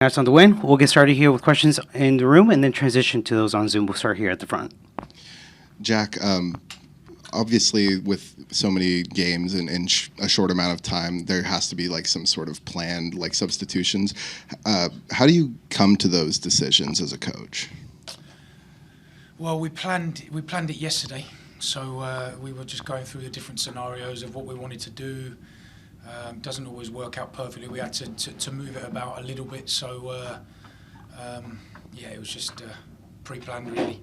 Congrats on the win. We'll get started here with questions in the room and then transition to those on Zoom. We'll start here at the front. Jack, obviously with so many games in a short amount of time, there has to be like some sort of planned like substitutions. How do you come to those decisions as a coach? Well, we planned it yesterday, so we were just going through the different scenarios of what we wanted to do. Doesn't always work out perfectly. We had to move it about a little bit, so it was just pre-planned really.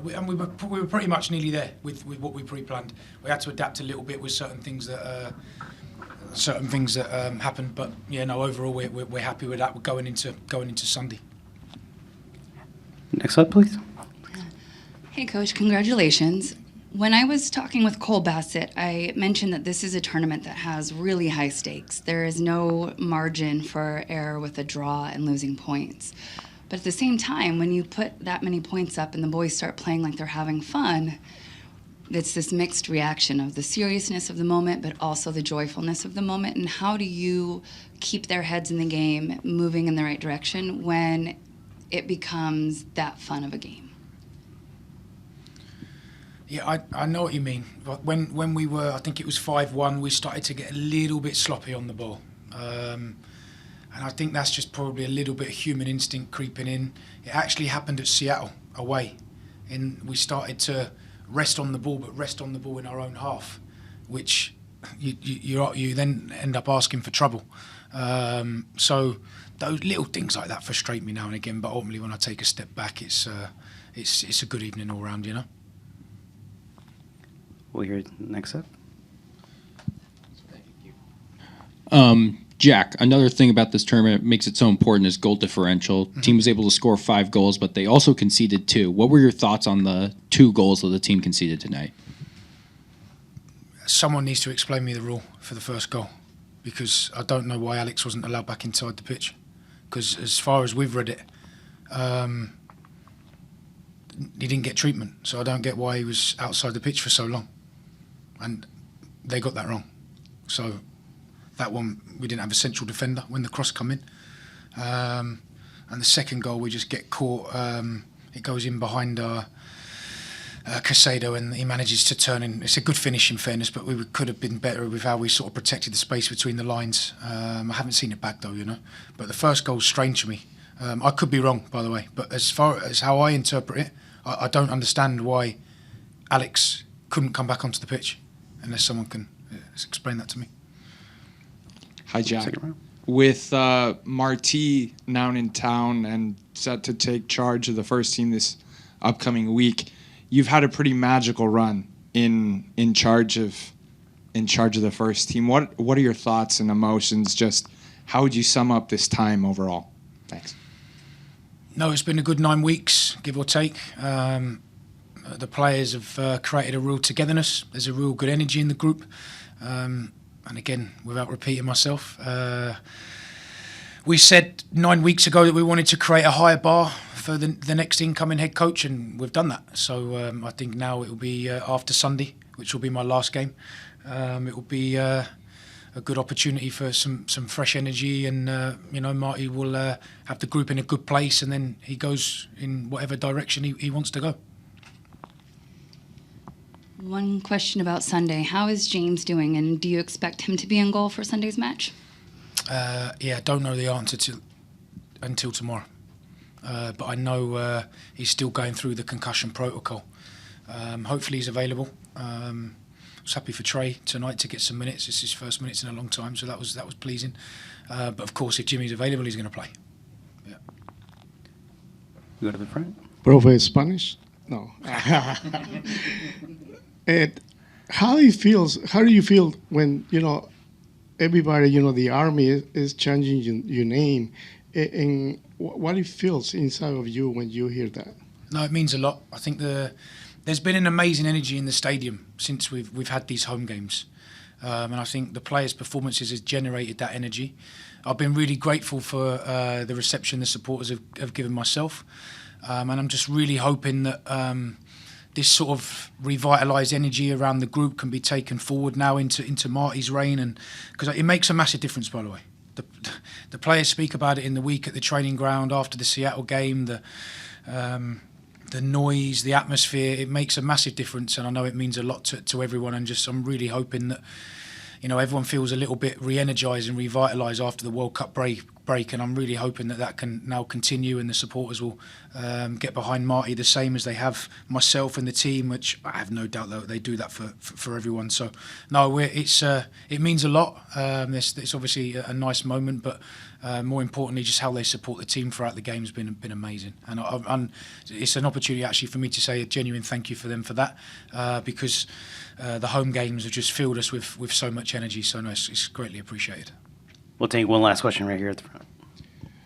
We were pretty much nearly there with what we pre-planned. We had to adapt a little bit with certain things that happened, but overall we're happy with that. We're going into Sunday. Next up, please. Hey, Coach, congratulations. When I was talking with Cole Bassett, I mentioned that this is a tournament that has really high stakes. There is no margin for error with a draw and losing points. But at the same time, when you put that many points up and the boys start playing like they're having fun, it's this mixed reaction of the seriousness of the moment, but also the joyfulness of the moment. And how do you keep their heads in the game moving in the right direction when it becomes that fun of a game? Yeah, I know what you mean. When we were, I think it was 5-1, we started to get a little bit sloppy on the ball. And I think that's just probably a little bit of human instinct creeping in. It actually happened at Seattle, away. And we started to rest on the ball, but rest on the ball in our own half, which you then end up asking for trouble. So those little things like that frustrate me now and again, but ultimately when I take a step back, it's a good evening all round, you know? We'll hear next up. Jack, another thing about this tournament makes it so important is goal differential. Mm-hmm. Team was able to score 5 goals, but they also conceded 2. What were your thoughts on the 2 goals that the team conceded tonight? Someone needs to explain me the rule for the first goal, because I don't know why Alex wasn't allowed back inside the pitch. Because as far as we've read it, he didn't get treatment, so I don't get why he was outside the pitch for so long. And they got that wrong. So that one, we didn't have a central defender when the cross come in. And the second goal, we just get caught. It goes in behind Casado, and he manages to turn in. It's a good finish in fairness, but we could have been better with how we sort of protected the space between the lines. I haven't seen it back though, you know. But the first goal's strange to me. I could be wrong, by the way, but as far as how I interpret it, I don't understand why Alex couldn't come back onto the pitch, unless someone can explain that to me. Hi, Jack. With Marti now in town and set to take charge of the first team this upcoming week, you've had a pretty magical run in charge of the first team. What are your thoughts and emotions? Just how would you sum up this time overall? Thanks. No, it's been a good 9 weeks, give or take. The players have created a real togetherness. There's a real good energy in the group. And again, without repeating myself, we said 9 weeks ago that we wanted to create a higher bar for the next incoming head coach, and we've done that. So I think now it will be after Sunday, which will be my last game. It will be a good opportunity for some fresh energy, and Marty will have the group in a good place, and then he goes in whatever direction he wants to go. One question about Sunday. How is James doing, and do you expect him to be in goal for Sunday's match? I don't know the answer until tomorrow. But I know he's still going through the concussion protocol. Hopefully he's available. I was happy for Trey tonight to get some minutes. It's his first minutes in a long time, so that was pleasing. But of course, if Jimmy's available, he's going to play. Yeah. You go to the front. Profe, Spanish? No. And how do you feel when everybody, the army is changing your name, and what it feels inside of you when you hear that? No, it means a lot. I think there's been an amazing energy in the stadium since we've had these home games, and I think the players' performances has generated that energy. I've been really grateful for the reception the supporters have given myself, and I'm just really hoping that this sort of revitalised energy around the group can be taken forward now into Marty's reign, and because it makes a massive difference, by the way. the players speak about it in the week at the training ground after the Seattle game. The noise, the atmosphere, it makes a massive difference, and I know it means a lot to everyone. And I'm really hoping that everyone feels a little bit re-energised and revitalised after the World Cup break, and I'm really hoping that can now continue, and the supporters will get behind Marty the same as they have myself and the team, which I have no doubt that they do that for everyone. So no, it means a lot. It's obviously a nice moment, but more importantly, just how they support the team throughout the game has been amazing, and it's an opportunity actually for me to say a genuine thank you for them for that, because the home games have just filled us with so much energy. So no, it's greatly appreciated. We'll take one last question right here at the front.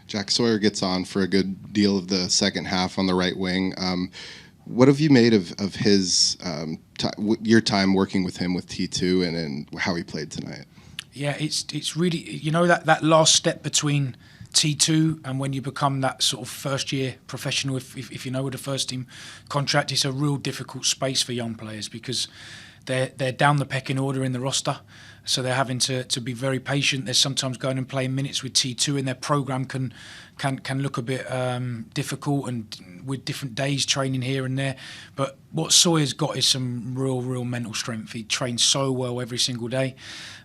Jack Sawyer gets on for a good deal of the second half on the right wing. What have you made of his your time working with him with T2 and how he played tonight? Yeah, it's really, that last step between T2 and when you become that sort of first year professional, if with a first team contract, it's a real difficult space for young players because they're down the pecking order in the roster. So they're having to be very patient. They're sometimes going and playing minutes with T2, and their program can look a bit difficult, and with different days training here and there. But what Sawyer's got is some real mental strength. He trains so well every single day.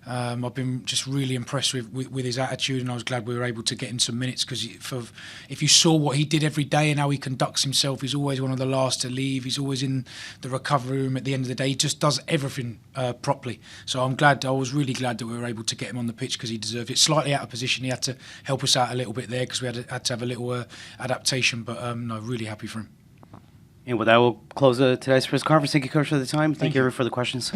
I've been just really impressed with his attitude, and I was glad we were able to get him some minutes because if you saw what he did every day and how he conducts himself, he's always one of the last to leave. He's always in the recovery room at the end of the day. He just does everything properly. So I was really glad that we were able to get him on the pitch because he deserved it. Slightly out of position, he had to help us out a little bit there because we had to have a little adaptation. But no, really happy for him. And with that, we'll close today's press conference. Thank you, Coach, for the time. Thank you, everyone, for the questions.